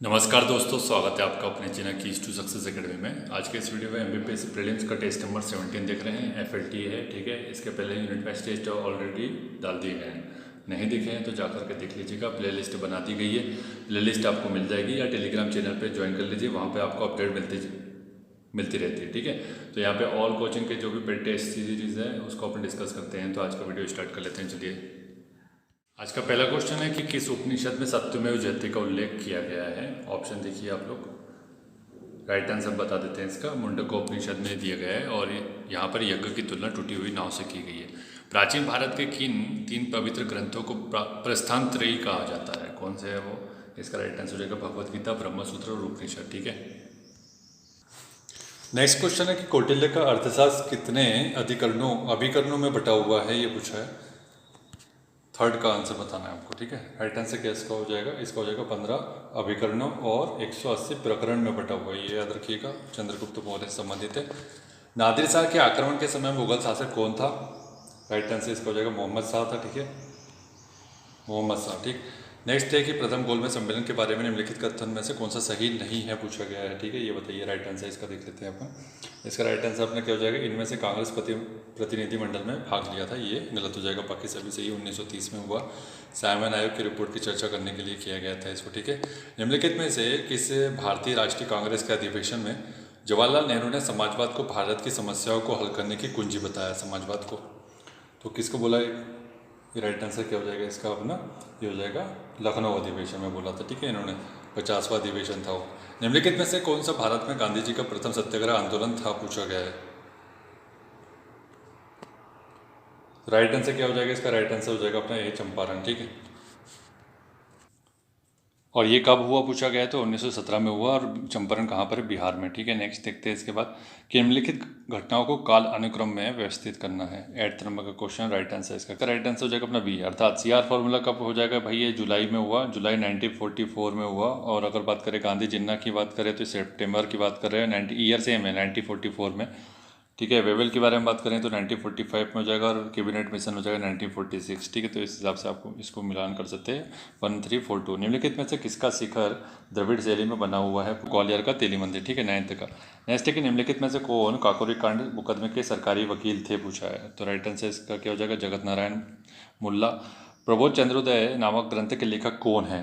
नमस्कार दोस्तों, स्वागत है आपका अपने चैनल की टू सक्सेस एकेडमी में। आज के इस वीडियो में एमबीपीएससी प्रीलिम्स का टेस्ट नंबर 17 देख रहे हैं। एफएलटी है, ठीक है। इसके पहले यूनिट वाइज टेस्ट ऑलरेडी डाल दिए गए हैं। नहीं दिखे हैं तो जाकर के देख लीजिएगा। प्लेलिस्ट बना दी गई है, प्लेलिस्ट आपको मिल जाएगी, या टेलीग्राम चैनल पर ज्वाइन कर लीजिए, वहाँ पर आपको अपडेट मिलती रहती है, ठीक है। तो यहाँ पे ऑल कोचिंग के जो भी पेड टेस्ट सीरीज है उसको अपन डिस्कस करते हैं। तो आज का वीडियो स्टार्ट कर लेते हैं, चलिए। आज का पहला क्वेश्चन है कि किस उपनिषद में सत्यमेव जयते का उल्लेख किया गया है। ऑप्शन देखिए आप लोग, राइट आंसर बता देते हैं इसका। मुंडक उपनिषद में दिया गया है और यहाँ पर यज्ञ की तुलना टूटी हुई नाव से की गई है। प्राचीन भारत के किन 3 पवित्र ग्रंथों को प्रस्थानत्रयी कहा जाता है? कौन से है वो? इसका राइट आंसर हो जाएगा भगवद गीता, ब्रह्मसूत्र और उपनिषद, ठीक है। नेक्स्ट क्वेश्चन है कि कौटिल्य का अर्थशास्त्र कितने अभिकरणों में बटा हुआ है, ये पूछा है। थर्ड का आंसर बताना है आपको, ठीक है। राइट आंसर क्या इसका हो जाएगा? इसका हो जाएगा 15 अभिकरणों और 180 प्रकरण में बटा हुआ है, ये याद रखिएगा। चंद्रगुप्त मौर्य से संबंधित है। नादिर शाह के आक्रमण के समय मुगल शासक कौन था? राइट आंसर इसका हो जाएगा मोहम्मद शाह था, ठीक है, मोहम्मद शाह, ठीक। नेक्स्ट है कि प्रथम गोलमेज सम्मेलन के बारे में निम्नलिखित कथन में से कौन सा सही नहीं है, पूछा गया है, ठीक है। ये बताइए राइट आंसर इसका, देख लेते हैं अपन। इसका राइट आंसर अपना क्या हो जाएगा? इनमें से कांग्रेस प्रतिनिधिमंडल में भाग लिया था, ये गलत हो जाएगा। बाकी सभी सही। 1930 में हुआ। साइमन आयोग की रिपोर्ट की चर्चा करने के लिए किया गया था इसको, ठीक है। निम्नलिखित में से किस भारतीय राष्ट्रीय कांग्रेस के अधिवेशन में जवाहरलाल नेहरू ने समाजवाद को भारत की समस्याओं को हल करने की कुंजी बताया? समाजवाद को तो किसको बोला? ये राइट आंसर क्या हो जाएगा इसका अपना? ये हो जाएगा लखनऊ अधिवेशन में बोला था, ठीक है इन्होंने। 50वां अधिवेशन था वो। निम्नलिखित में से कौन सा भारत में गांधी जी का प्रथम सत्याग्रह आंदोलन था, पूछा गया है। राइट आंसर क्या हो जाएगा इसका? राइट आंसर हो जाएगा अपना ये चंपारण, ठीक है। और ये कब हुआ पूछा गया है तो 1917 में हुआ। और चंपारण कहाँ पर है? बिहार में, ठीक है। नेक्स्ट देखते हैं इसके बाद कि निम्नलिखित घटनाओं को काल अनुक्रम में व्यवस्थित करना है। 8th नंबर का क्वेश्चन। राइट आंसर इसका राइट आंसर हो जाएगा अपना बी, अर्थात सीआर फॉर्मूला कब हो जाएगा भाई? ये जुलाई में हुआ, जुलाई 1944 में हुआ। और अगर बात करें गांधी जिन्ना की बात करें तो सितंबर की बात कर रहे हैं। 90 ईयर सेम है, 1944 में, ठीक है। वेवल के बारे में बात करें तो 1945 में हो जाएगा और कैबिनेट मिशन हो जाएगा 1946, ठीक है। तो इस हिसाब से आपको इसको मिलान कर सकते हैं। 1342। निम्नलिखित में से किसका शिखर द्रविड़ शैली में बना हुआ है? ग्वालियर का तेली मंदिर, ठीक है, 9th का। नेक्स्ट है कि निम्नलिखित में से कौन काकोरी कांड मुकदमे के सरकारी वकील थे, पूछा है। तो राइट आंसर इसका क्या हो जाएगा? जगत नारायण मुल्ला। प्रबोध चंद्रोदय नामक ग्रंथ के लेखक कौन है?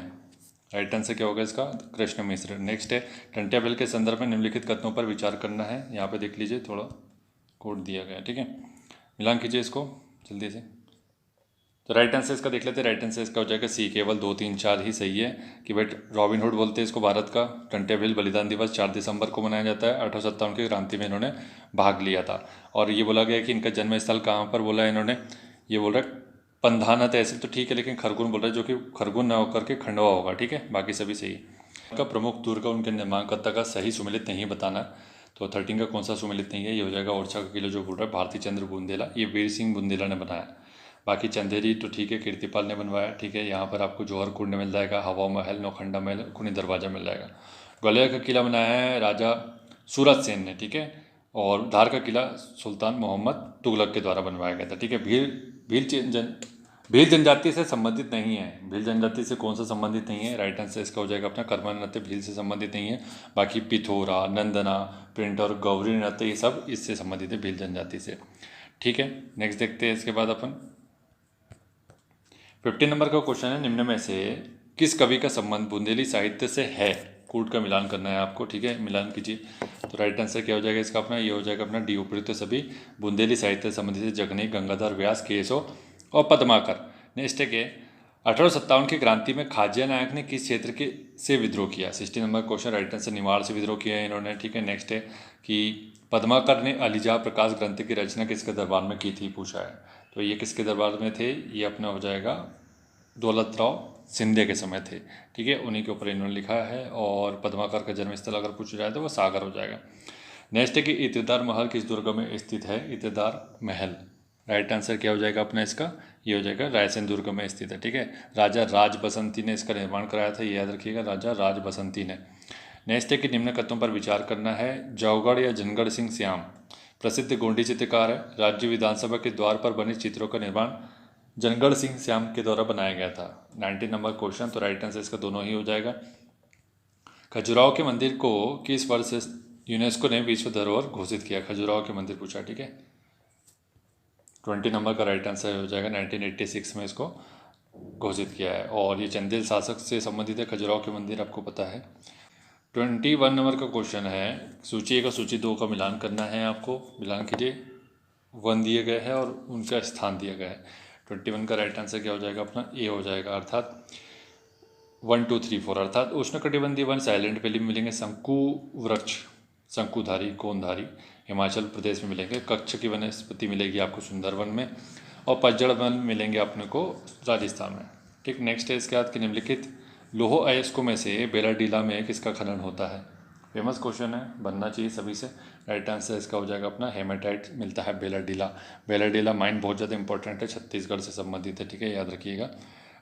राइट आंसर क्या होगा इसका? कृष्ण मिश्र। नेक्स्ट है टंट्या बिल के संदर्भ में निम्नलिखित कथनों पर विचार करना है। यहाँ पे देख लीजिए, थोड़ा कोड दिया गया, ठीक है। मिलान कीजिए इसको जल्दी से। तो राइट आंसर इसका देख लेते हैं। राइट आंसर इसका हो जाएगा सी, केवल 2, 3, 4 ही सही है। कि भाई रॉबिनहुड बोलते हैं इसको भारत का। टंट्या बिल बलिदान दिवस 4 दिसंबर को मनाया जाता है। 1857 की क्रांति में इन्होंने भाग लिया था। और ये बोला गया कि इनका जन्म स्थल कहाँ पर बोला है इन्होंने? ये बोल रहा है पंधाना तहसील, तो ठीक है, लेकिन खरगोन बोल रहा है, जो कि खरगोन ना होकर के खंडवा होगा, ठीक है। बाकी सभी सही का प्रमुख दुर्ग उनके निर्माणकर्ता का सही सुमेलित नहीं बताना। तो 13 का कौन सा सुमेलित नहीं है? ये हो जाएगा ओरछा का किला, जो बोल रहा है भारती चंद्र बुंदेला। ये वीर सिंह बुंदेला ने बनाया। बाकी चंदेरी तो ठीक है, कीर्तिपाल ने बनवाया, ठीक है। यहाँ पर आपको जौहर कुंड मिल जाएगा, हवा महल, नौखंडा महल, कुनी दरवाजा मिल जाएगा। ग्वालियर का किला बनाया है राजा सूरत सेन ने, ठीक है। और धार का किला सुल्तान मोहम्मद तुगलक के द्वारा बनवाया गया था, ठीक है। भील जनजाति से संबंधित नहीं है। भील जनजाति से कौन सा संबंधित नहीं है? राइट आंसर इसका हो जाएगा अपना कर्मा नृत्य भील से संबंधित नहीं है। बाकी पिथौरा, नंदना, प्रिंट और गौरी नृत्य, ये सब इससे संबंधित है, भील जनजाति से, ठीक है। नेक्स्ट देखते हैं इसके बाद अपन 15 नंबर का क्वेश्चन है, निम्न में से किस कवि का संबंध बुंदेली साहित्य से है? कूट का मिलान करना है आपको, ठीक है। मिलान कीजिए। तो राइट आंसर क्या हो जाएगा इसका अपना? ये हो जाएगा अपना डी, उपयुक्त सभी बुंदेली साहित्य से संबंधित जगनी, गंगाधर व्यास, केशव और पद्माकर। नेक्स्ट है कि 1857 की क्रांति में खाजिया नायक ने किस क्षेत्र के से विद्रोह किया? 16 नंबर क्वेश्चन। राइट आंसर निवाड़ से विद्रोह किया है इन्होंने, ठीक है। नेक्स्ट है कि पद्माकर ने अलीजा प्रकाश ग्रंथ की रचना किसके दरबार में की थी, पूछा है। तो ये किसके दरबार में थे? ये अपना हो जाएगा दौलतराव सिंधिया के समय थे, ठीक है। उन्हीं के ऊपर इन्होंने लिखा है। और पद्माकर का जन्मस्थल अगर पूछा जाए तो वो सागर हो जाएगा। नेक्स्ट है कि इतदार महल किस दुर्ग में स्थित है? इतदार महल, राइट आंसर क्या हो जाएगा अपना इसका? ये हो जाएगा रायसेन दुर्ग में स्थित है, ठीक है। राजा राज बसंती ने इसका निर्माण कराया था, ये याद रखिएगा, राजा राज बसंती ने। नेक्स्ट है कि निम्न कथनों पर विचार करना है। जौगढ़ या जनगढ़ सिंह श्याम प्रसिद्ध गोंडी चित्रकार है। राज्य विधानसभा के द्वार पर बने चित्रों का निर्माण जनगढ़ सिंह श्याम के द्वारा बनाया गया था। 19 नंबर क्वेश्चन। तो राइट आंसर इसका दोनों ही हो जाएगा। खजुराहो के मंदिर को किस वर्ष से यूनेस्को ने विश्व धरोहर घोषित किया? खजुराहो के मंदिर पूछा, ठीक है। 20 नंबर का राइट आंसर हो जाएगा। 1986 में इसको घोषित किया है और ये चंदेल शासक से संबंधित है। खजुराहो के मंदिर आपको पता है। 21 नंबर का क्वेश्चन है, सूची 1 और सूची 2 का मिलान करना है आपको। मिलान कीजिए। 1 दिए गए हैं और उनका स्थान दिया गया है। 21 का राइट आंसर क्या हो जाएगा? अपना ए हो जाएगा, अर्थात 1 2 3 4, अर्थात उष्णकटिबंधीय वन साइलेंट वैली में मिलेंगे शंकु वृक्ष, शंकुधारी, कोनधारी हिमाचल प्रदेश में मिलेंगे। कच्छ की वनस्पति मिलेगी आपको सुंदरवन में और पतझड़ वन मिलेंगे अपने को राजस्थान में, ठीक। नेक्स्ट है इसके बाद कि निम्नलिखित लौह अयस्कों में से बेलाडीला में किसका खनन होता है? फेमस क्वेश्चन है, बनना चाहिए सभी से। राइट आंसर इसका हो जाएगा अपना हेमाटाइट मिलता है बेलाडीला। बेलाडीला माइन बहुत ज़्यादा इंपॉर्टेंट है, छत्तीसगढ़ से संबंधित है, ठीक है, याद रखिएगा।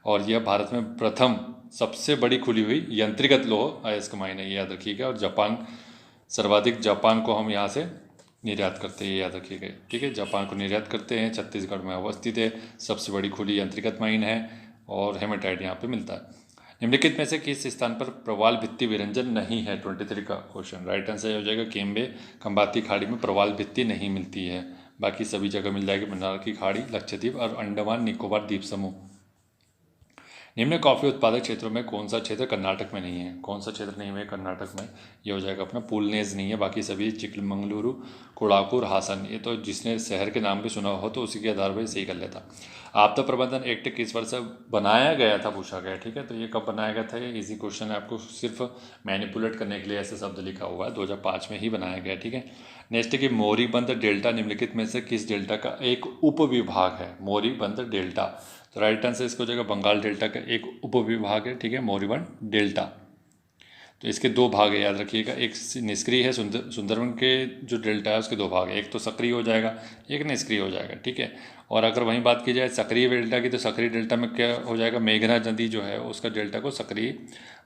और यह भारत में प्रथम सबसे बड़ी खुली हुई यंत्रीगत लौह अयस्क माइन है, ये याद रखिएगा। और जापान सर्वाधिक, जापान को हम यहाँ से निर्यात करते हैं, ये याद रखिएगा, ठीक है। जापान को निर्यात करते हैं, छत्तीसगढ़ में अवस्थित है, सबसे बड़ी खुली यंत्रीगत माइन है और हेमेटाइट यहाँ पे मिलता है। निम्नलिखित में से किस स्थान पर प्रवाल भित्ति विरंजन नहीं है? 23 का क्वेश्चन। राइट आंसर हो जाएगा केम्बे खंबाती खाड़ी में प्रवाल भित्ति नहीं मिलती है, बाकी सभी जगह मिल जाएगी। मन्नार की खाड़ी, लक्षद्वीप और अंडमान निकोबार द्वीप समूह। निम्न कॉफी उत्पादक क्षेत्रों में कौन सा क्षेत्र कर्नाटक में नहीं है? कौन सा क्षेत्र नहीं है कर्नाटक में? ये हो जाएगा अपना पुलनेज नहीं है, बाकी सभी चिकमंगलुरु, कोड़ाकू, हासन। ये तो जिसने शहर के नाम भी सुना हो तो उसी के आधार पर सही कर लेता। आपदा प्रबंधन एक्ट किस वर्ष से बनाया गया था पूछा गया, ठीक है। तो ये कब बनाया गया था? ये इजी क्वेश्चन है, आपको सिर्फ मैनिपुलेट करने के लिए ऐसे शब्द लिखा हुआ है। 2005 में ही बनाया गया, ठीक है। नेक्स्ट है कि मोरीबंद डेल्टा निम्नलिखित में से किस डेल्टा का एक उपविभाग है? मोरीबंद डेल्टा, तो राइट आंसर इसको हो जाएगा बंगाल डेल्टा का एक उपविभाग है, ठीक है, मोरीबंद डेल्टा। तो इसके 2 भाग है, याद रखिएगा। एक निष्क्रिय है, सुंदरवन के जो डेल्टा है उसके 2 भाग है, एक तो सक्रिय हो जाएगा, एक निष्क्रिय हो जाएगा, ठीक है। और अगर वहीं बात की जाए सक्रिय डेल्टा की, तो सक्रिय डेल्टा में क्या हो जाएगा? मेघना नदी जो है उसका डेल्टा को सक्रिय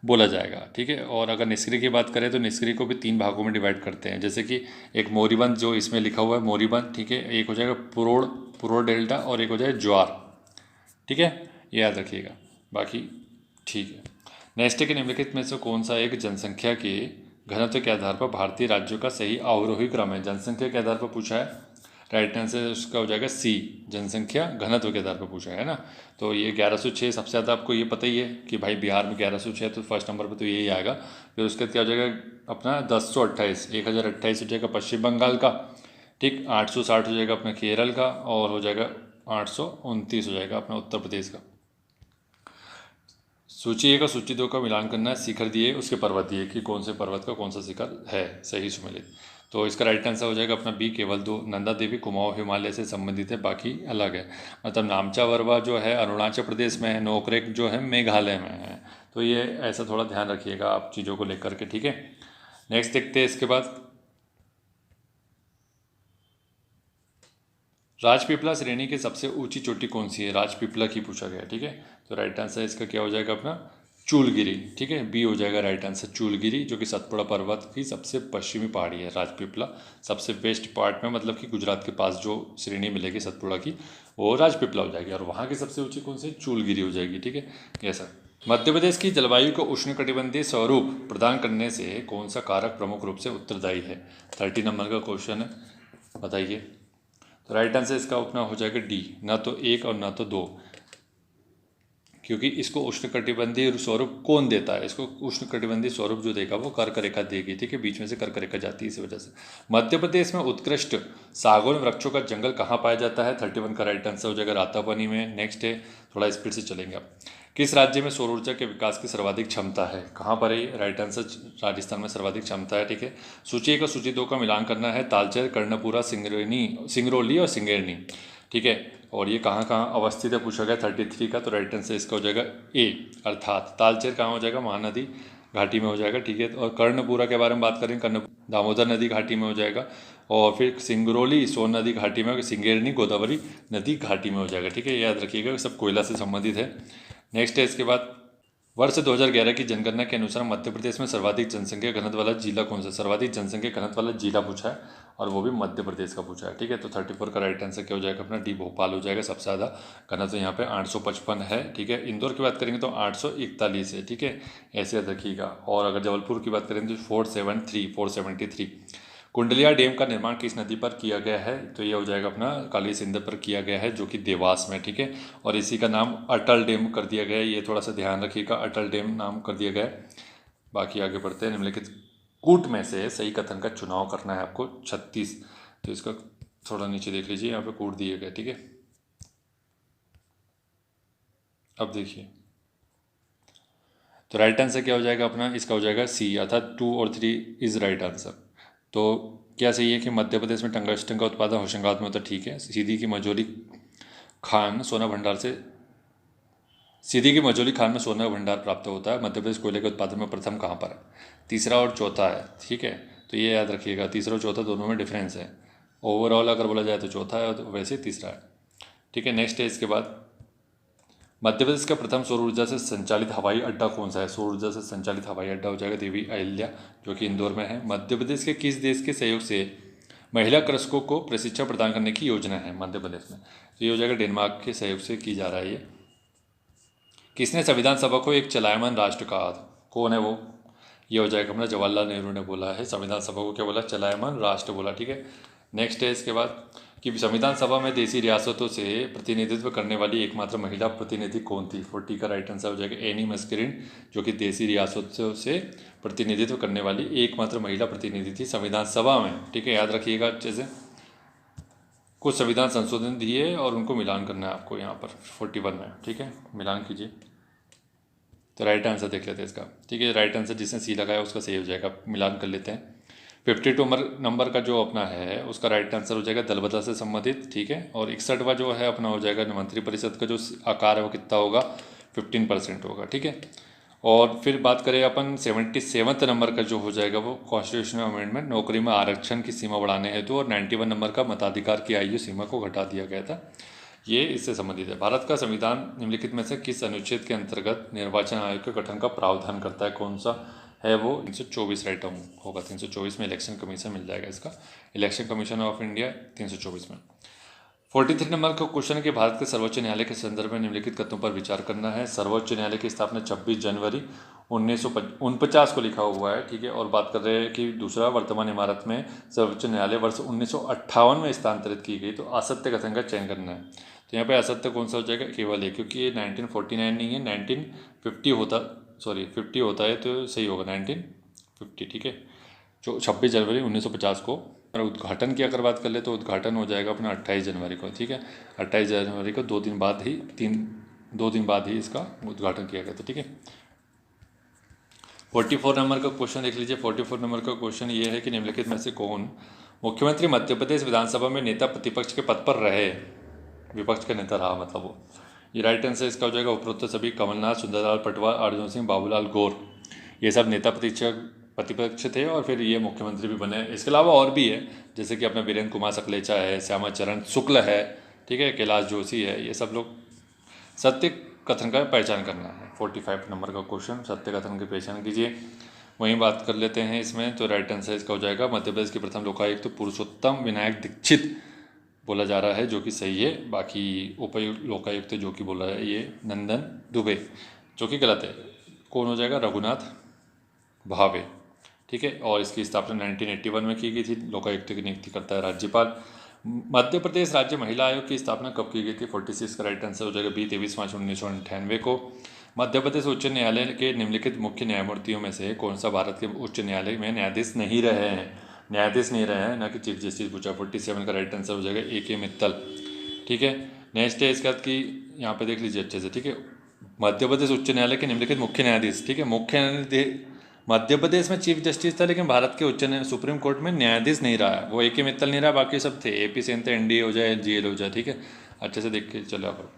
बोला जाएगा, ठीक है। और अगर निष्क्रिय की बात करें तो निष्क्रिय को भी 3 भागों में डिवाइड करते हैं, जैसे कि एक मोरीबंद जो इसमें लिखा हुआ है मोरीबंद, ठीक है, एक हो जाएगा पुरोड़ डेल्टा और एक हो जाएगा ज्वार, ठीक है, ये याद रखिएगा। बाकी ठीक है। नेक्स्ट है कि निम्नलिखित में से कौन सा एक जनसंख्या के घनत्व के आधार पर भारतीय राज्यों का सही अवरोही क्रम है? जनसंख्या के आधार पर पूछा है, राइट आंसर उसका हो जाएगा सी, जनसंख्या घनत्व के आधार पर पूछा है ना। तो ये 1106 सबसे ज़्यादा, आपको ये पता ही है कि भाई बिहार में 1106, तो फर्स्ट नंबर पर तो यही आएगा। फिर उसके बाद क्या हो जाएगा अपना 1028, 1028 हो जाएगा पश्चिम बंगाल का, ठीक। 860 हो जाएगा अपना केरल का और हो जाएगा 829 हो जाएगा अपना उत्तर प्रदेश का। सूची 1 और सूची 2 का मिलान करना है। शिखर दिए, उसके पर्वत दिए कि कौन से पर्वत का कौन सा शिखर है सही सुमेलित। तो इसका राइट आंसर हो जाएगा अपना बी, केवल 2। नंदा देवी कुमाऊं हिमालय से संबंधित है, बाकी अलग है। मतलब नामचा वरवा जो है अरुणाचल प्रदेश में है, नोकरेक जो है मेघालय में है। तो ये ऐसा थोड़ा ध्यान रखिएगा आप चीज़ों को लेकर के, ठीक है। नेक्स्ट देखते हैं इसके बाद, राजपीपला श्रेणी की सबसे ऊंची चोटी कौन सी है? राजपीपला की पूछा गया, ठीक है। तो राइट आंसर इसका क्या हो जाएगा अपना चूलगिरी, ठीक है, बी हो जाएगा राइट आंसर चूलगिरी, जो कि सतपुड़ा पर्वत की सबसे पश्चिमी पहाड़ी है। राजपीपला सबसे वेस्ट पार्ट में, मतलब कि गुजरात के पास जो श्रेणी मिलेगी सतपुड़ा की वो राजपीपला हो जाएगी, और वहाँ की सबसे ऊंची कौन सी? चूलगिरी हो जाएगी, ठीक है। ऐसा मध्य प्रदेश की जलवायु को उष्णकटिबंधीय स्वरूप प्रदान करने से कौन सा कारक प्रमुख रूप से उत्तरदायी है? 30 नंबर का क्वेश्चन है, बताइए। तो राइट आंसर इसका अपना हो जाएगा डी, ना तो 1 और ना तो 2, क्योंकि इसको उष्णकटिबंधीय स्वरूप कौन देता है? इसको उष्णकटिबंधीय स्वरूप जो देगा वो कर्क रेखा देगी, ठीक है, बीच में से कर्क रेखा जाती है इस वजह से। मध्य प्रदेश में उत्कृष्ट सागौन वृक्षों का जंगल कहाँ पाया जाता है? 31 का राइट आंसर हो जाएगा रातापानी में। नेक्स्ट है, थोड़ा स्पीड से चलेंगे आप। किस राज्य में सौर ऊर्जा के विकास की सर्वाधिक क्षमता है? कहाँ पर है? राइट आंसर राजस्थान में सर्वाधिक क्षमता है, ठीक है। सूची 1 और सूची 2 का मिलान करना है। तालचेर, कर्णपुरा, सिंगरौली और सिंगेरनी, ठीक है। और ये कहाँ कहाँ अवस्थित है पूछा गया 33 का। तो राइट आंसर इसका हो जाएगा ए, अर्थात तालचेर कहाँ हो जाएगा? महानदी घाटी में हो जाएगा, ठीक है। और कर्णपुरा के बारे में बात करें, कर्ण दामोदर नदी घाटी में हो जाएगा। और फिर सिंगरौली सोन नदी घाटी में, सिंगेरनी गोदावरी नदी घाटी में हो जाएगा, ठीक है, याद रखिएगा, सब कोयला से संबंधित है। नेक्स्ट है इसके बाद वर्ष 2011 की जनगणना के अनुसार मध्य प्रदेश में सर्वाधिक जनसंख्या घनत्व वाला जिला कौन सा? सर्वाधिक जनसंख्या घनत्व वाला जिला पूछा है और वो भी मध्य प्रदेश का पूछा है। ठीक है, तो 34 का राइट आंसर क्या हो जाएगा अपना? डी, भोपाल हो जाएगा। सबसे ज़्यादा घनत्व यहाँ पे 855 है। ठीक है, इंदौर की बात करेंगे तो 841 है। ठीक है, ऐसे याद रखिएगा। और अगर जबलपुर की बात करें तो 473। कुंडलिया डैम का निर्माण किस नदी पर किया गया है? तो ये हो जाएगा अपना काली सिंध पर किया गया है, जो कि देवास में। ठीक है, और इसी का नाम अटल डैम कर दिया गया है। ये थोड़ा सा ध्यान रखिएगा, अटल डैम नाम कर दिया गया है। बाकी आगे बढ़ते हैं। निम्नलिखित कूट में से सही कथन का चुनाव करना है आपको 36। तो इसका थोड़ा नीचे देख लीजिए, यहाँ पे कूट दिए गए। ठीक है, अब देखिए तो राइट आंसर क्या हो जाएगा अपना? इसका हो जाएगा सी, अर्थात 2 और 3 इज राइट आंसर। तो क्या सही है कि मध्य प्रदेश में टंगस्टन का उत्पादन होशंगाबाद में होता है? ठीक है। सीधी की मझौली खान में सोना भंडार प्राप्त होता है। मध्य प्रदेश कोयले के उत्पादन में प्रथम कहाँ पर है? तीसरा और चौथा है। ठीक है, तो ये याद रखिएगा, तीसरा और चौथा दोनों में डिफरेंस है। ओवरऑल अगर बोला जाए तो चौथा है और वैसे तीसरा है। ठीक है, नेक्स्ट है इसके बाद, मध्य प्रदेश का प्रथम सौर ऊर्जा से संचालित हवाई अड्डा कौन सा है? सौर ऊर्जा से संचालित हवाई अड्डा हो जाएगा देवी अहिल्या, जो कि इंदौर में है। मध्य प्रदेश के किस देश के सहयोग से महिला कृषकों को प्रशिक्षण प्रदान करने की योजना है मध्य प्रदेश में? तो ये हो जाएगा डेनमार्क के सहयोग से की जा रहा है ये। किसने संविधान सभा को एक चलायमान राष्ट्र कहा? कौन है वो? ये हो जाएगा अपना जवाहरलाल नेहरू ने बोला है संविधान सभा को, क्या बोला? चलायमान राष्ट्र बोला। ठीक है, नेक्स्ट है इसके बाद कि संविधान सभा में देशी रियासतों से प्रतिनिधित्व करने वाली एकमात्र महिला प्रतिनिधि कौन थी? 40 का राइट आंसर हो जाएगा एनी मस्करिन, जो कि देशी रियासतों से प्रतिनिधित्व करने वाली एकमात्र महिला प्रतिनिधि थी संविधान सभा में। ठीक है, याद रखिएगा अच्छे से। कुछ संविधान संशोधन दिए और उनको मिलान करना है आपको यहाँ पर 41 में। ठीक है, मिलान कीजिए। तो राइट आंसर देख लेते हैं इसका। ठीक है, राइट आंसर जिसने सी लगाया उसका सही हो जाएगा। मिलान कर लेते हैं। 52 नंबर का जो अपना है उसका राइट आंसर हो जाएगा दल बदल से संबंधित। ठीक है, और 61वां जो है अपना हो जाएगा मंत्रिपरिषद का जो आकार है वो कितना होगा? 15% होगा। ठीक है, और फिर बात करें अपन 77 नंबर का जो हो जाएगा वो कॉन्स्टिट्यूशनल अमेंडमेंट, नौकरी में आरक्षण की सीमा बढ़ाने हेतु, और 91 नंबर का मताधिकार की आयु सीमा को घटा दिया गया था। ये इससे संबंधित है। भारत का संविधान निम्नलिखित में से किस अनुच्छेद के अंतर्गत निर्वाचन आयोग के गठन का प्रावधान करता है? कौन सा है वो? 324 राइट होगा। 324 में इलेक्शन कमीशन मिल जाएगा इसका, इलेक्शन कमीशन ऑफ इंडिया 324 में। 43 नंबर का क्वेश्चन है कि भारत के सर्वोच्च न्यायालय के संदर्भ में निम्नलिखित कथनों पर विचार करना है। सर्वोच्च न्यायालय की स्थापना 26 जनवरी 1949 को लिखा हुआ है। ठीक है, और बात कर रहे हैं कि दूसरा, वर्तमान इमारत में सर्वोच्च न्यायालय वर्ष 1958 में स्थानांतरित की गई। तो असत्य कथन का चयन करना है। तो यहाँ पे असत्य कौन सा हो जाएगा? केवल है, क्योंकि ये 1949 नहीं है, 50 होता है तो सही होगा 1950। ठीक है, जो 26 जनवरी 1950 को। और उद्घाटन की अगर बात कर ले तो उद्घाटन हो जाएगा अपना 28 जनवरी को। ठीक है, 28 जनवरी को 2 दिन बाद ही इसका उद्घाटन किया गया था। ठीक है, 44 नंबर का क्वेश्चन देख लीजिए। 44 नंबर का क्वेश्चन ये है कि निम्नलिखित में से कौन मुख्यमंत्री मध्य प्रदेश विधानसभा में नेता प्रतिपक्ष के पद पर रहे? विपक्ष का नेता रहा मतलब वो। ये राइट आंसर इसका हो जाएगा उपरोक्त सभी कमलनाथ, सुंदरलाल पटवार, अर्जुन सिंह, बाबूलाल गौर, ये सब नेता प्रतिपक्ष थे और फिर ये मुख्यमंत्री भी बने। इसके अलावा और भी है, जैसे कि अपना वीरेंद्र कुमार सकलेचा है, श्यामा चरण शुक्ल है, ठीक है, कैलाश जोशी है, ये सब लोग। सत्य कथन का पहचान करना है। 45 नंबर का क्वेश्चन, सत्य कथन की पहचान कीजिए। वहीं बात कर लेते हैं इसमें, तो राइट आंसर इसका हो जाएगा मध्य प्रदेश के प्रथम लोकायुक्त तो पुरुषोत्तम विनायक दीक्षित बोला जा रहा है, जो कि सही है। बाकी उपायुक्त लोकायुक्त जो कि बोला है ये नंदन दुबे, जो कि गलत है। कौन हो जाएगा? रघुनाथ भावे। ठीक है, और इसकी स्थापना 1981 में की गई थी। लोकायुक्त की नियुक्ति करता है राज्यपाल। मध्य प्रदेश राज्य महिला आयोग की स्थापना कब की गई थी? 46 का राइट आंसर हो जाएगा बी, 23 मार्च 1998 को। मध्य प्रदेश उच्च न्यायालय के निम्नलिखित मुख्य न्यायमूर्तियों में से कौन सा भारत के उच्च न्यायालय में न्यायाधीश नहीं रहे हैं? न्यायाधीश नहीं रहे हैं, ना कि चीफ जस्टिस पूछा। 47 का राइट आंसर हो जाएगा AK मित्तल। ठीक है, नेक्स्ट है इसके बाद कि यहाँ पे देख लीजिए अच्छे से। ठीक है, मध्य प्रदेश उच्च न्यायालय के निम्नलिखित मुख्य न्यायाधीश। ठीक है, मुख्य न्यायाधीश मध्य प्रदेश में चीफ जस्टिस था, लेकिन भारत के उच्च सुप्रीम कोर्ट में न्यायाधीश नहीं रहा है। वो AK मित्तल नहीं रहा, बाकी सब थे। AP सेन थे, NDA हो जाए, GL हो जाए। ठीक है, अच्छे से देख के चलो आप।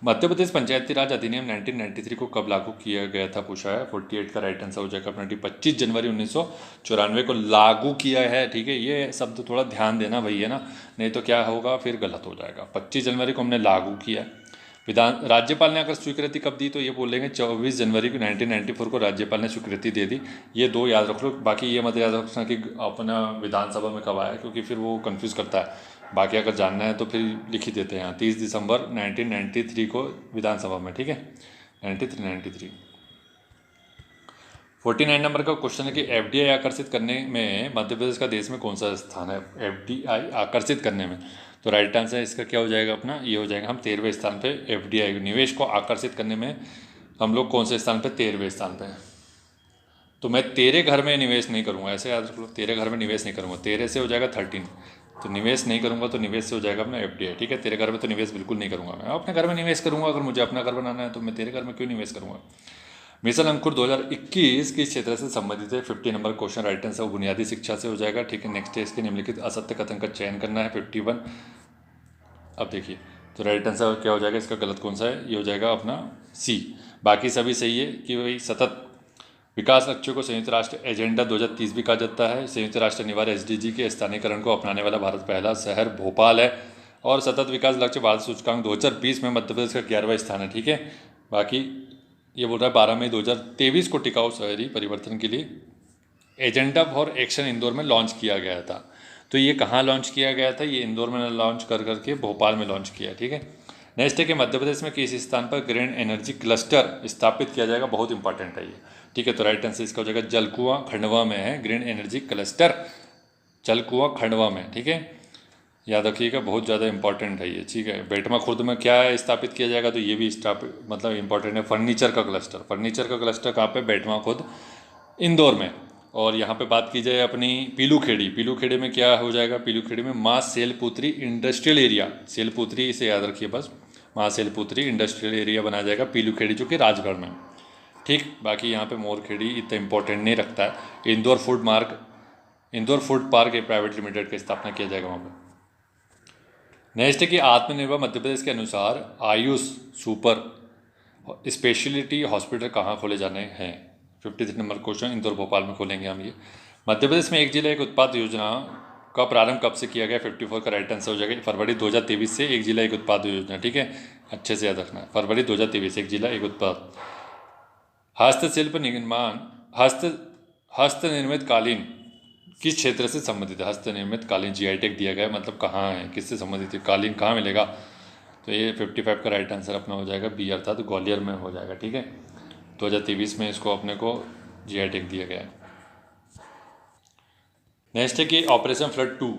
मध्य प्रदेश पंचायती राज अधिनियम 1993 को कब लागू किया गया था पूछा है। 48 का राइट आंसर हो जाएगा अपना डी, 25 जनवरी 1994 को लागू किया है। ठीक है, ये शब्द थोड़ा ध्यान देना भैया ना, नहीं तो क्या होगा फिर गलत हो जाएगा। 25 जनवरी को हमने लागू किया। राज्यपाल ने अगर स्वीकृति कब दी तो ये बोलेंगे 24 जनवरी को 1994 को राज्यपाल ने स्वीकृति दे दी। ये दो याद रख लो, बाकी ये मत याद रखना कि अपना विधानसभा में कब आया, क्योंकि फिर वो कंफ्यूज करता है। बाकी अगर जानना है तो फिर लिख ही देते हैं यहाँ 30 दिसंबर 1993 को विधानसभा में, ठीक है, 93। 49 नंबर का क्वेश्चन है कि एफडीआई आकर्षित करने में मध्य प्रदेश का देश में कौन सा स्थान है, एफडीआई आकर्षित करने में। तो राइट आंसर इसका क्या हो जाएगा अपना, ये हो जाएगा हम 13वें स्थान पे। एफडीआई निवेश को आकर्षित करने में हम लोग कौन से स्थान पे, 13वें स्थान पे। तो मैं तेरे घर में निवेश नहीं करूँगा, ऐसे याद रख लो, तेरे घर में निवेश नहीं करूँगा, तेरे से हो जाएगा 13, तो निवेश नहीं करूँगा, तो निवेश से हो जाएगा अपना एफडीआई, ठीक है। तेरे घर में तो निवेश बिल्कुल नहीं करूँगा, मैं अपने घर में निवेश करूँगा। अगर मुझे अपना घर बनाना है तो मैं तेरे घर में क्यों निवेश करूँगा। मिशन अंकुर 2021 किस क्षेत्र से संबंधित है, 50 नंबर क्वेश्चन राइट आंसर बुनियादी शिक्षा से हो जाएगा, ठीक है। नेक्स्ट है इसके निम्नलिखित असत्य कथन का चयन करना है, 51। अब देखिए तो राइट आंसर क्या हो जाएगा, इसका गलत कौन सा है, ये हो जाएगा अपना सी। बाकी सभी सही है कि भाई सतत विकास लक्ष्यों को संयुक्त राष्ट्र एजेंडा 2030 भी कहा जाता है। संयुक्त राष्ट्र अनिवार्य एसडीजी के स्थानीयकरण को अपनाने वाला भारत पहला शहर भोपाल है। और सतत विकास लक्ष्य भारत सूचकांक 2020 में मध्य प्रदेश का 11वां स्थान है, ठीक है। बाकी ये बोल रहा है 12 मई 2023 को टिकाऊ शहरी परिवर्तन के लिए एजेंडा फॉर एक्शन इंदौर में लॉन्च किया गया था। तो ये कहाँ लॉन्च किया गया था, ये इंदौर में लॉन्च कर करके भोपाल में लॉन्च किया, ठीक है। नेक्स्ट है कि मध्य प्रदेश में किस स्थान पर ग्रीन एनर्जी क्लस्टर स्थापित किया जाएगा, बहुत इंपॉर्टेंट है ये, ठीक है। तो राइट आंसर इसका हो जाएगा जलकुआं खंडवा में है ग्रीन एनर्जी क्लस्टर, जलकुआं खंडवा में, ठीक है। याद रखिएगा बहुत ज़्यादा इंपॉर्टेंट है ये, ठीक है। बेटमा खुर्द में क्या स्थापित किया जाएगा, तो ये भी स्थापित मतलब इंपॉर्टेंट है, फर्नीचर का क्लस्टर। फर्नीचर का क्लस्टर कहाँ पे, बेटमा खुर्द इंदौर में। और यहाँ पे बात की जाए अपनी पीलूखेड़ी, पीलूखेड़ी में क्या हो जाएगा, पीलूखेड़ी में माँ सेलपुत्री इंडस्ट्रियल एरिया, सेलपुत्री इसे याद रखिए बस, माँ सेलपुत्री इंडस्ट्रियल एरिया बनाया जाएगा पीलूखेड़ी, जो कि राजगढ़ में, ठीक। बाकी यहाँ पे मोरखेड़ी इतना इंपॉर्टेंट नहीं रखता है। इंदौर फूड पार्क एक प्राइवेट लिमिटेड की स्थापना किया जाएगा वहाँ पर। नेक्स्ट है कि आत्मनिर्भर मध्य प्रदेश के अनुसार आयुष सुपर स्पेशलिटी हॉस्पिटल कहाँ खोले जाने हैं, 53 नंबर क्वेश्चन, इंदौर भोपाल में खोलेंगे हम ये। मध्य प्रदेश में एक जिला एक उत्पाद योजना का प्रारंभ कब से किया गया, 54 का राइट आंसर हो जाएगा फरवरी 2023 से। एक जिला एक उत्पाद योजना, ठीक है, अच्छे से याद रखना है, फरवरी 2023 एक जिला एक उत्पाद। हस्तशिल्प निर्माण हस्त निर्मित कालीन किस क्षेत्र से संबंधित है, हस्त निर्मित कालीन जीआई टैग दिया गया है, मतलब कहाँ है, किससे संबंधित है, कालीन कहाँ मिलेगा। तो ये 55 का राइट आंसर अपना हो जाएगा बी, अर्थात तो ग्वालियर में हो जाएगा, ठीक है। 2023 में इसको अपने को जीआई टैग दिया गया है। नेक्स्ट है कि ऑपरेशन फ्लड 2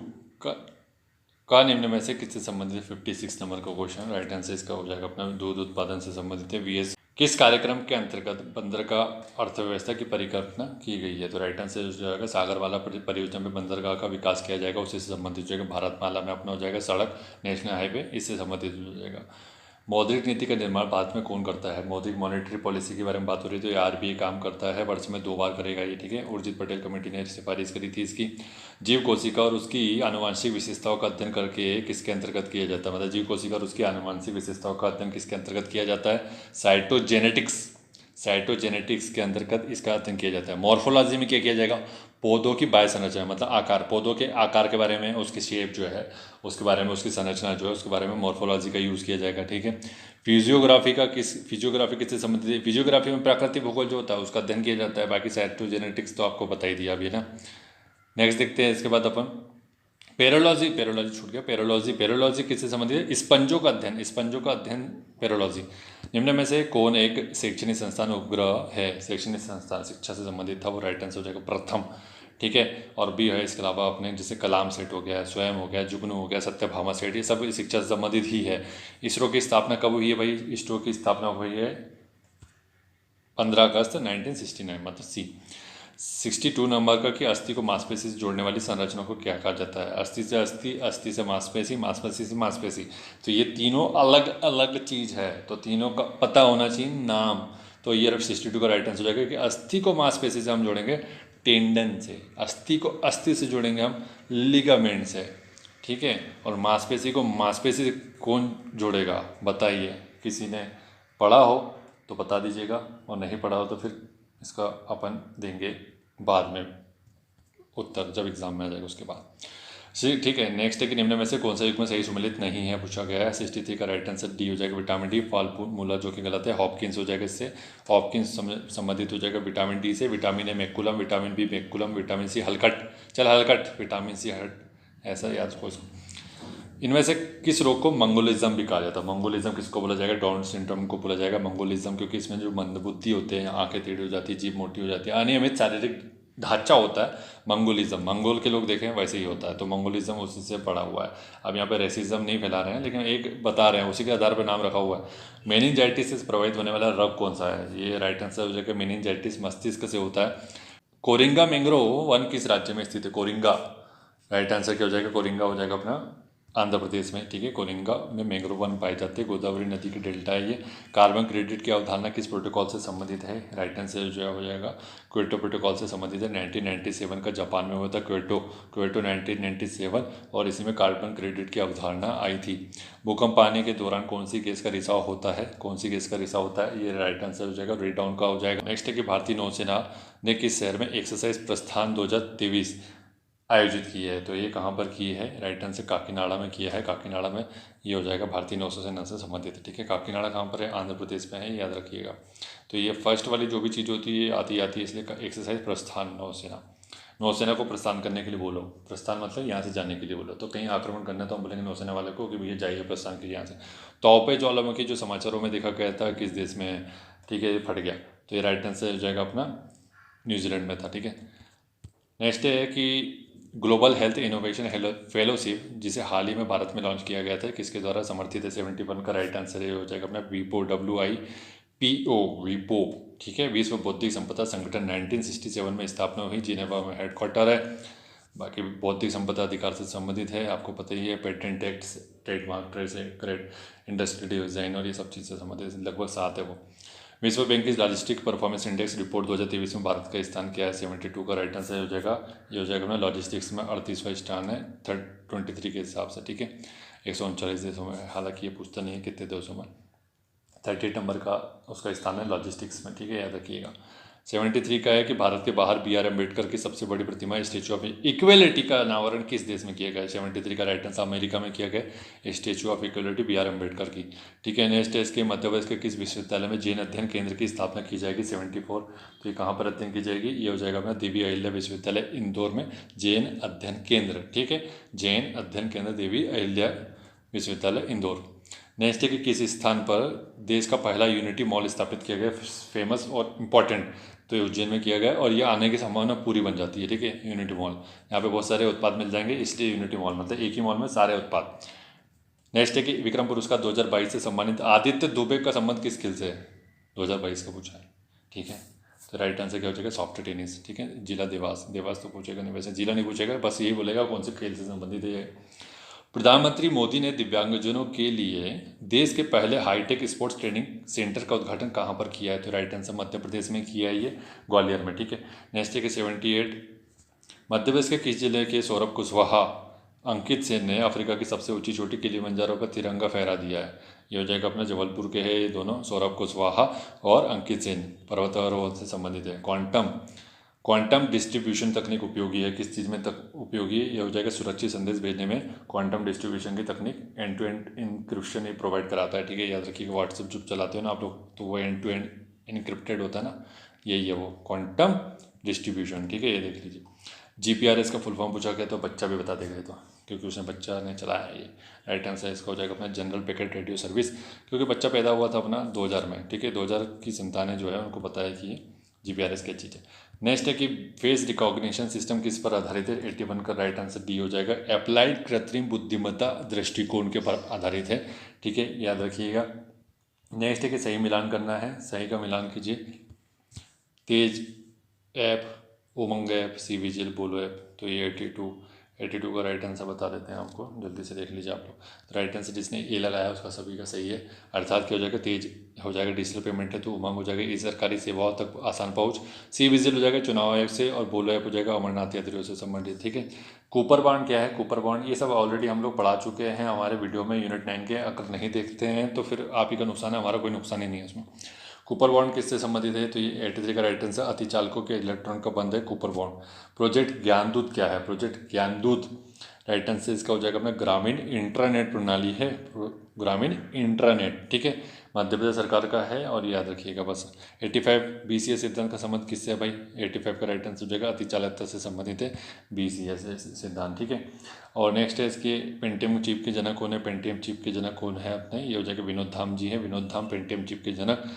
का निम्न में से किससे संबंधित है, 56 नंबर का क्वेश्चन राइट आंसर इसका हो जाएगा अपना दूध उत्पादन से संबंधित है, वीएस। किस कार्यक्रम के अंतर्गत बंदरगाह अर्थव्यवस्था की परिकल्पना की गई है, तो राइट आंसर हो जाएगा सागरमाला परियोजना में बंदरगाह का विकास किया जाएगा, उसी से संबंधित हो जाएगा। भारतमाला में अपना हो जाएगा सड़क, नेशनल हाईवे, इससे संबंधित हो जाएगा। मौद्रिक नीति का निर्माण भारत में कौन करता है, मौद्रिक मॉनेटरी पॉलिसी के बारे में बात हो रही है, तो ये आरबीआई काम करता है, वर्ष में 2 बार करेगा ये, ठीक है। उर्जित पटेल कमेटी ने सिफारिश करी थी इसकी। जीव कोशिका और उसकी आनुवंशिक विशेषताओं का अध्ययन करके किसके अंतर्गत किया जाता है, मतलब जीव कोशिका और उसकी आनुवंशिक विशेषताओं का अध्ययन किसके अंतर्गत किया जाता है, साइटोजेनेटिक्स के अंतर्गत इसका अध्ययन किया जाता है। मॉर्फोलॉजी में क्या किया जाएगा, पौधों की बाह्य संरचना, मतलब आकार, पौधों के आकार के बारे में, उसकी शेप जो है उसके बारे में, उसकी संरचना जो है उसके बारे में मॉर्फोलॉजी का यूज़ किया जाएगा, ठीक है। फिजियोग्राफी किससे संबंधित है, फिजियोग्राफी में प्राकृतिक भूगोल जो होता है उसका अध्ययन किया जाता है। बाकी साइटोजेनेटिक्स तो आपको बता ही दिया अभी ना। नेक्स्ट देखते हैं इसके बाद अपन पेरोलॉजी छूट गया, पेरोलॉजी किससे संबंधित है, स्पंजों का अध्ययन पेरोलॉजी। निम्न में से कौन एक शैक्षणिक संस्थान उपग्रह है, शैक्षणिक संस्थान शिक्षा से संबंधित था, वो राइट आंसर हो जाएगा प्रथम, ठीक है। और भी है इसके अलावा अपने जैसे कलाम सेट हो गया, स्वयं हो गया, जुगनू हो गया, सत्यभामा सेट, ये सब शिक्षा से संबंधित ही है। इसरो की स्थापना कब हुई है भाई, इसरो की स्थापना हुई है 15 अगस्त 1969, मतलब सी। 62 नंबर का कि अस्थि को मांसपेशी से जोड़ने वाली संरचना को क्या कहा जाता है, अस्थि से अस्थि, अस्थि से मांसपेशी, मांसपेशी से मांसपेशी। तो ये तीनों अलग अलग चीज़ है, तो तीनों का पता होना चाहिए नाम। तो ये 62 का राइट आंसर हो जाएगा कि अस्थि को मांसपेशी से हम जोड़ेंगे टेंडन से, अस्थि को अस्थि से जोड़ेंगे हम लिगामेंट से, ठीक है। और मांसपेशी को मांसपेशी से कौन जोड़ेगा बताइए, किसी ने पढ़ा हो तो बता दीजिएगा, और नहीं पढ़ा हो तो फिर इसका अपन देंगे बाद में उत्तर, जब एग्ज़ाम में आ जाएगा उसके बाद। ठीक है। नेक्स्ट है कि निम्न में से कौन सा युग्म सही सुमेलित नहीं है पूछा गया है। 63 का राइट आंसर डी हो जाएगा विटामिन डी। फॉर्मूला जो कि गलत है, हॉपकिंस हो जाएगा। इससे हॉपकिंस संबंधित हो जाएगा विटामिन डी से। Vitamin A McCullum, vitamin B McCullum, vitamin C हलकट, चल हलकट, विटामिन सी हट, ऐसा याद रखो इसको। इनमें से किस रोग को मंगोलिज्म भी कहा जाता है? मंगोलिज्म किसको बोला जाएगा? डाउन सिंड्रोम को बोला जाएगा मंगोलिज्म, क्योंकि इसमें जो मंदबुद्धि होते हैं, आंखें टेढ़ी हो जाती है, जीभ मोटी हो जाती है, अनियमित शारीरिक ढांचा होता है। मंगोलिज्म, मंगोल के लोग देखें वैसे ही होता है, तो मंगोलिज्म उसी से पड़ा हुआ है। अब यहाँ पे रेसिज्म नहीं फैला रहे हैं, लेकिन एक बता रहे हैं, उसी के आधार पर नाम रखा हुआ है। मेनिंजाइटिस से प्रभावित होने वाला रोग कौन सा है? ये राइट आंसर हो जाएगा मेनिंजाइटिस मस्तिष्क से होता है। कोरिंगा मैंग्रो वन किस राज्य में स्थित है? कोरिंगा, राइट आंसर क्या हो जाएगा? कोरिंगा हो जाएगा अपना आंध्र प्रदेश में, ठीक है। कोरिंगा में मैंग्रोव वन पाए जाते हैं। गोदावरी नदी की डेल्टा है ये। कार्बन क्रेडिट की अवधारणा किस प्रोटोकॉल से संबंधित है? राइट आंसर जो हो जाएगा क्योटो प्रोटोकॉल से संबंधित है। 1997 का जापान में हुआ था क्योटो 1997, और इसी में कार्बन क्रेडिट की अवधारणा आई थी। भूकंप आने के दौरान कौन सी गैस का रिसाव होता है? कौन सी गैस का रिसाव होता है? ये राइट आंसर हो जाएगा रेडाउन का हो जाएगा। नेक्स्ट है कि भारतीय नौसेना ने किस शहर में एक्सरसाइज प्रस्थान 2023 आयोजित की है? तो ये कहाँ पर की है? राइट आंसर काकीनाडा में किया है। काकीनाडा में ये हो जाएगा भारतीय नौसेना से संबंधित है, ठीक है। काकीनाडा कहाँ पर है? आंध्र प्रदेश में है, याद रखिएगा। तो ये फर्स्ट वाली जो भी चीज़ होती है आती है, इसलिए एक्सरसाइज प्रस्थान नौसेना। नौसेना को प्रस्थान करने के लिए बोलो, प्रस्थान मतलब यहाँ से जाने के लिए बोलो। तो कहीं आक्रमण करना तो हम बोलेंगे नौसेना वाले को कि भैया जाइए प्रस्थान कीजिए यहाँ से। तोपे ज्वालामुखी जो समाचारों में देखा गया था किस देश में है? ठीक है, ये फट गया, तो ये राइट आंसर हो जाएगा अपना न्यूजीलैंड में था, ठीक है। नेक्स्ट है कि ग्लोबल हेल्थ इनोवेशन फेलोशिप जिसे हाल ही में भारत में लॉन्च किया गया था, किसके द्वारा समर्थित है? 71 का राइट आंसर ये हो जाएगा अपना वीपो, WIPO, वीपो, ठीक है। विश्व बौद्धिक संपदा संगठन 1967 में स्थापना हुई, जिनेवा में हेडक्वार्टर है। बाकी बौद्धिक संपदा अधिकार से संबंधित है, आपको पता ही है, patent act, trademark, trade secret, industrial design और ये सब चीज़ से संबंधित लगभग 7 है वो। विश्व बैंक की लॉजिस्टिक परफॉर्मेंस इंडेक्स रिपोर्ट 2023 में भारत का स्थान क्या है? 72 का राइट आंसर हो जाएगा। ये हो जाएगा अपना लॉजिस्टिक्स में 38वां स्थान है 23 के हिसाब से, ठीक है। 139 देशों में, हालांकि ये पूछता नहीं है कितने देशों में। 38 नंबर का उसका स्थान है लॉजिस्टिक्स में, ठीक है, याद रखिएगा। 73 का है कि भारत के बाहर BR अम्बेडकर की सबसे बड़ी प्रतिमा स्टैचू ऑफ इक्वेलिटी का अनावरण किस देश में किया गया है? 73 का राइट आंसर अमेरिका में किया गया statue of equality BR Ambedkar की, ठीक है। नेक्स्ट है इसके मध्य प्रदेश के किस विश्वविद्यालय में जैन अध्ययन केंद्र की स्थापना की जाएगी? 74, तो ये कहाँ पर अध्ययन की जाएगी? ये हो जाएगा अपना देवी अहिल्या विश्वविद्यालय इंदौर में जैन अध्ययन केंद्र, ठीक है। जैन अध्ययन केंद्र देवी अहिल्या विश्वविद्यालय इंदौर। नेक्स्ट है कि किस स्थान पर देश का पहला यूनिटी मॉल स्थापित किया गया? फेमस और इम्पॉर्टेंट, तो ये उज्जैन में किया गया, और ये आने की संभावना पूरी बन जाती है, ठीक है। यूनिटी मॉल, यहाँ पे बहुत सारे उत्पाद मिल जाएंगे, इसलिए यूनिटी मॉल मतलब एक ही मॉल में सारे उत्पाद। नेक्स्ट है कि विक्रम पुरस्कार 2022 से सम्मानित आदित्य दुबे का संबंध किस खेल से है? 2022 का पूछा है, ठीक है। तो राइट आंसर क्या हो जाएगा? सॉफ्ट टेनिस, ठीक है। जिला देवास, देवास तो पूछेगा नहीं, वैसे जिला नहीं पूछेगा, बस यही बोलेगा कौन से खेल से संबंधित है। प्रधानमंत्री मोदी ने दिव्यांगजनों के लिए देश के पहले हाईटेक स्पोर्ट्स ट्रेनिंग सेंटर का उद्घाटन कहाँ पर किया है? तो राइट आंसर मध्य प्रदेश में किया है, ये ग्वालियर में, ठीक है। नेक्स्ट है कि 78 मध्य प्रदेश के किस जिले के सौरभ कुशवाहा अंकित सेन ने अफ्रीका की सबसे ऊंची चोटी किलिमंजारो पर तिरंगा फहरा दिया है? ये हो जाएगा अपना जबलपुर के है ये दोनों, सौरभ कुशवाहा और अंकित सेन, पर्वतारोहण से संबंधित है। क्वांटम डिस्ट्रीब्यूशन तकनीक उपयोगी है, किस चीज़ में तक उपयोगी है? ये हो जाएगा सुरक्षित संदेश भेजने में। क्वांटम डिस्ट्रीब्यूशन की तकनीक एंड टू एंड इनक्रिप्शन ही प्रोवाइड कराता है, ठीक है, याद रखिएगा। व्हाट्सएप जो चलाते हो ना आप लोग, तो वो एंड टू एंड इनक्रिप्टेड होता है ना, यही है वो क्वांटम डिस्ट्रीब्यूशन, ठीक है, ये देख लीजिए। GPRS का फुल फॉर्म पूछा गया तो बच्चा भी बता देगा, तो क्योंकि उसने बच्चा ने चलाया है ये। राइट आंसर इसका हो जाएगा अपना जनरल पैकेट रेडियो सर्विस, क्योंकि बच्चा पैदा हुआ था अपना 2000 में, ठीक है। 2000 की संतानें जो है उनको पता है कि ये GPRS क्या चीज़ है। नेक्स्ट है कि फेस रिकॉग्निशन सिस्टम किस पर आधारित है? 81 का राइट आंसर डी हो जाएगा। अप्लाइड कृत्रिम बुद्धिमत्ता दृष्टिकोण के पर आधारित है, ठीक है, याद रखिएगा। नेक्स्ट है कि सही मिलान करना है, सही का मिलान कीजिए। तेज ऐप, उमंग ऐप, सी विजिल, बोलो ऐप, तो ये 82 का राइट आंसर बता देते हैं आपको, जल्दी से देख लीजिए आप लोग। तो राइट आंसर जिसने ए लगाया उसका सभी का सही है, अर्थात क्या हो जाएगा? तेज हो जाएगा डिजिटल पेमेंट है, तो उमंग हो जाएगा ई सरकारी सेवाओं तक आसान पहुँच। सी विजिल हो जाएगा चुनाव आयोग से, और बोलो ऐप हो जाएगा अमरनाथ यात्रियों से संबंधित, ठीक है। कूपर बॉन्ड क्या है? कूपर बॉन्ड ये सब ऑलरेडी हम लोग पढ़ा चुके हैं हमारे वीडियो में यूनिट 9 के, अगर नहीं देखते हैं तो फिर आप ही का नुकसान है, हमारा कोई नुकसान ही नहीं है उसमें। कूपर बॉन्ड किससे संबंधित है? तो ये 83 का राइट आंसर अतिचालकों के इलेक्ट्रॉन का बंध है कूपर बॉन्ड। प्रोजेक्ट ज्ञानदूत क्या है? प्रोजेक्ट ज्ञानदूत राइट आंसर इसका हो जाएगा अपना ग्रामीण इंट्रानेट प्रणाली है, ग्रामीण इंट्रानेट, ठीक है, मध्य प्रदेश सरकार का है और याद रखिएगा बस। 85 BCS सिद्धांत का संबंध किससे है भाई? 85 का राइट आंसर हो जाएगा अतिचालकता से संबंधित है BCS सिद्धांत, ठीक है। और नेक्स्ट है इसके पेंटियम चिप के जनक कौन है? पेंटियम चिप के जनक कौन है अपने? ये हो जाएगा विनोद धाम जी है, विनोद धाम पेंटियम चिप के जनक।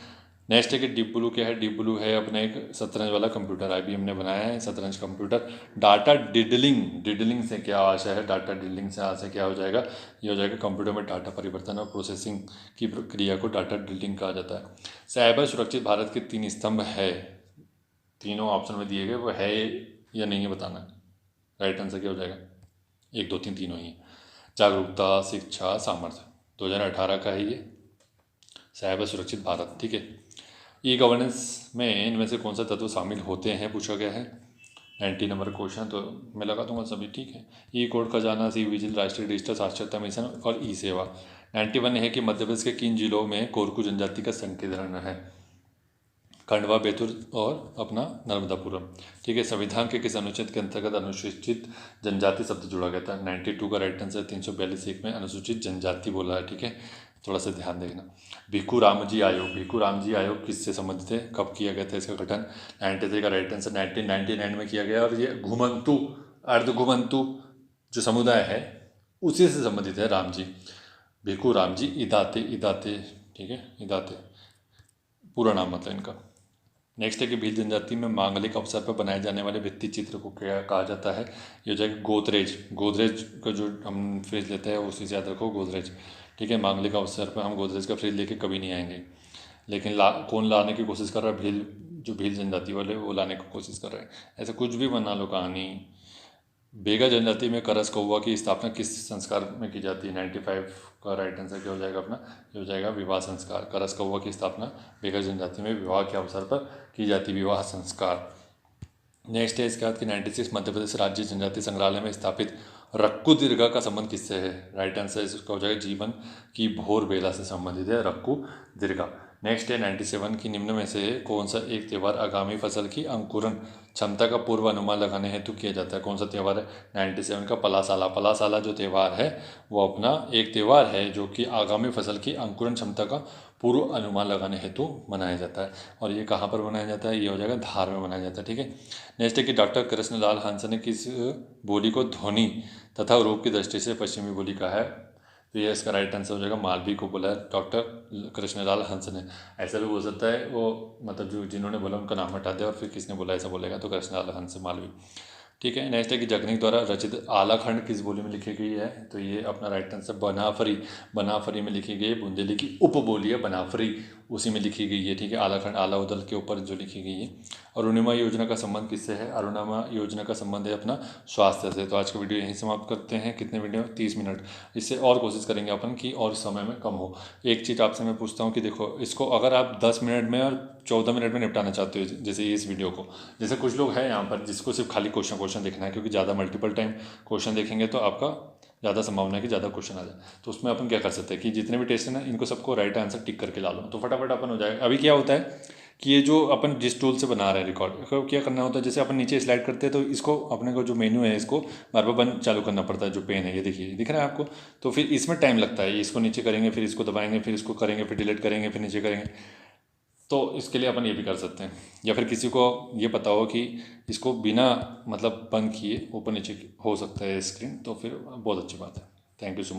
नेक्स्ट है कि डीप ब्लू क्या है? डीप ब्लू है अपने एक शतरंज वाला कंप्यूटर, IBM ने बनाया है शतरंज कंप्यूटर। डाटा डिडलिंग, डिडलिंग से क्या आशय है? डाटा डिडलिंग से आशय क्या हो जाएगा? ये हो जाएगा कंप्यूटर में डाटा परिवर्तन और प्रोसेसिंग की प्रक्रिया को डाटा डिडलिंग कहा जाता है। साइबर सुरक्षित भारत के 3 स्तंभ है, तीनों ऑप्शन में दिए गए, वो है या नहीं है बताना है। राइट आंसर क्या हो जाएगा? 1 2 3 तीनों ही है। जागरूकता, शिक्षा, सामर्थ्य, 2018 का है ये साइबर सुरक्षित भारत, ठीक है। ई गवर्नेंस में इनमें से कौन सा तत्व शामिल होते हैं पूछा गया है। 90 नंबर क्वेश्चन, तो मैं लगा दूंगा सभी, ठीक है। ई कोड खजाना, सी विजिल, राष्ट्रीय डिजिटल साक्षरता मिशन और ई सेवा। 91 है कि मध्य प्रदेश के किन जिलों में कोरकू जनजाति का संकीर्ण है? खंडवा, बैतूल और अपना नर्मदापुरम, ठीक है। संविधान के किस अनुच्छेद के अंतर्गत अनुसूचित जनजाति शब्द जोड़ा गया था? 92 का राइट आंसर 342 में अनुसूचित जनजाति बोला है, ठीक है, थोड़ा सा ध्यान देखना। भिखू रामजी आयोग, भिखू रामजी आयोग किससे संबंधित है? कब किया गया था इसका गठन? 93 का राइट आंसर 1999 में किया गया। और ये घुमंतु, अर्ध घुमंतु जो समुदाय है उसी से संबंधित है राम जी, भिखू राम जी इदाते, इदाते, ठीक है, इदाते पूरा नाम मतलब इनका। नेक्स्ट है कि भील जनजाति में मांगलिक अवसर पर बनाए जाने वाले भित्ति चित्र को क्या कहा जाता है? ये हो जाएगा गोदरेज, गोदरेज का जो हम फ्रिज लेते हैं उसी से याद रखो, गोदरेज, ठीक है। मांगलिक अवसर पर हम गोदरेज का फ्रिज लेके कभी नहीं आएंगे, लेकिन कौन लाने की कोशिश कर रहा है? भील, जो भील जनजाति वाले वो लाने की कोशिश कर रहे हैं। ऐसा कुछ भी बना लो कहानी। बेगा जनजाति में करस कौवा की स्थापना किस संस्कार में की जाती है? 95 का राइट आंसर क्या हो जाएगा अपना? ये हो जाएगा विवाह संस्कार। करस कौवा की स्थापना बेगा जनजाति में विवाह के अवसर पर की जाती, विवाह संस्कार। नेक्स्ट है इसके बाद कि 96 मध्य प्रदेश राज्य जनजाति संग्रहालय में स्थापित रक्कू दीर्घा का संबंध किससे है? राइट आंसर इसका हो जाएगा जीवन की भोर बेला से संबंधित है रक्कू दीर्घा। नेक्स्ट है 97 की निम्न में से कौन सा एक त्यौहार आगामी फसल की अंकुरण क्षमता का पूर्व अनुमान लगाने हेतु किया जाता है? कौन सा त्यौहार है? 97 का पलासाला। पलासाला जो त्यौहार है वो अपना एक त्यौहार है जो कि आगामी फसल की अंकुरण क्षमता का पूर्व अनुमान लगाने हेतु मनाया जाता है। और ये कहाँ पर मनाया जाता है? ये हो जाएगा धार में मनाया जाता है, ठीक है। नेक्स्ट है कि डॉक्टर कृष्णलाल हंस ने किस बोली को ध्वनि तथा रूप की दृष्टि से पश्चिमी बोली कहा है? तो ये इसका राइट आंसर हो जाएगा मालवी को बोला है डॉक्टर कृष्णलाल हंस ने। ऐसा भी हो सकता है वो मतलब जो जिन्होंने बोला उनका नाम हटा दे और फिर किसने बोला ऐसा बोलेगा, तो कृष्णलाल हंस मालवी, ठीक है। नेक्स्ट है कि जगनीक द्वारा रचित आलाखंड किस बोली में लिखी गई है? तो ये अपना राइट आंसर बनाफरी, बनाफरी में लिखी गई है। बुंदेली की उपबोली है बनाफरी, उसी में लिखी गई है, ठीक है। आलाखंड आला उदल के ऊपर जो लिखी गई है। अरुणिमा योजना का संबंध किससे है? अरुणिमा योजना का संबंध है अपना स्वास्थ्य से। तो आज का वीडियो यहीं समाप्त करते हैं। कितने वीडियो? 30 मिनट। इससे और कोशिश करेंगे अपन कि और समय में कम हो। एक चीज़ आपसे मैं पूछता हूँ कि देखो इसको अगर आप 10 मिनट में और 14 मिनट में निपटाना चाहते हो, जैसे इस वीडियो को, जैसे कुछ लोग हैं यहाँ पर जिसको सिर्फ खाली क्वेश्चन देखना है, क्योंकि ज़्यादा मल्टीपल टाइम क्वेश्चन देखेंगे तो आपका ज़्यादा संभावना है कि ज़्यादा क्वेश्चन आ जाए। तो उसमें अपन क्या कर सकते हैं कि जितने भी टेस्ट हैं ना इनको सबको राइट आंसर टिक करके ला लो, तो फटाफट अपन हो जाएगा। अभी क्या होता है कि ये जो अपन जिस टूल से बना रहे हैं रिकॉर्ड, इसको क्या करना होता है, जैसे अपन नीचे स्लाइड करते हैं तो इसको अपने को जो मेन्यू है इसको बार बार बंद चालू करना पड़ता है। जो पेन है ये देखिए, दिख रहा है आपको? तो फिर इसमें टाइम लगता है। इसको नीचे करेंगे, फिर इसको दबाएंगे, फिर इसको करेंगे, फिर डिलीट करेंगे, फिर नीचे करेंगे। तो इसके लिए अपन ये भी कर सकते हैं, या फिर किसी को ये पता हो कि इसको बिना मतलब बंद किए ऊपर नीचे हो सकता है स्क्रीन, तो फिर बहुत अच्छी बात है। Thank you so much.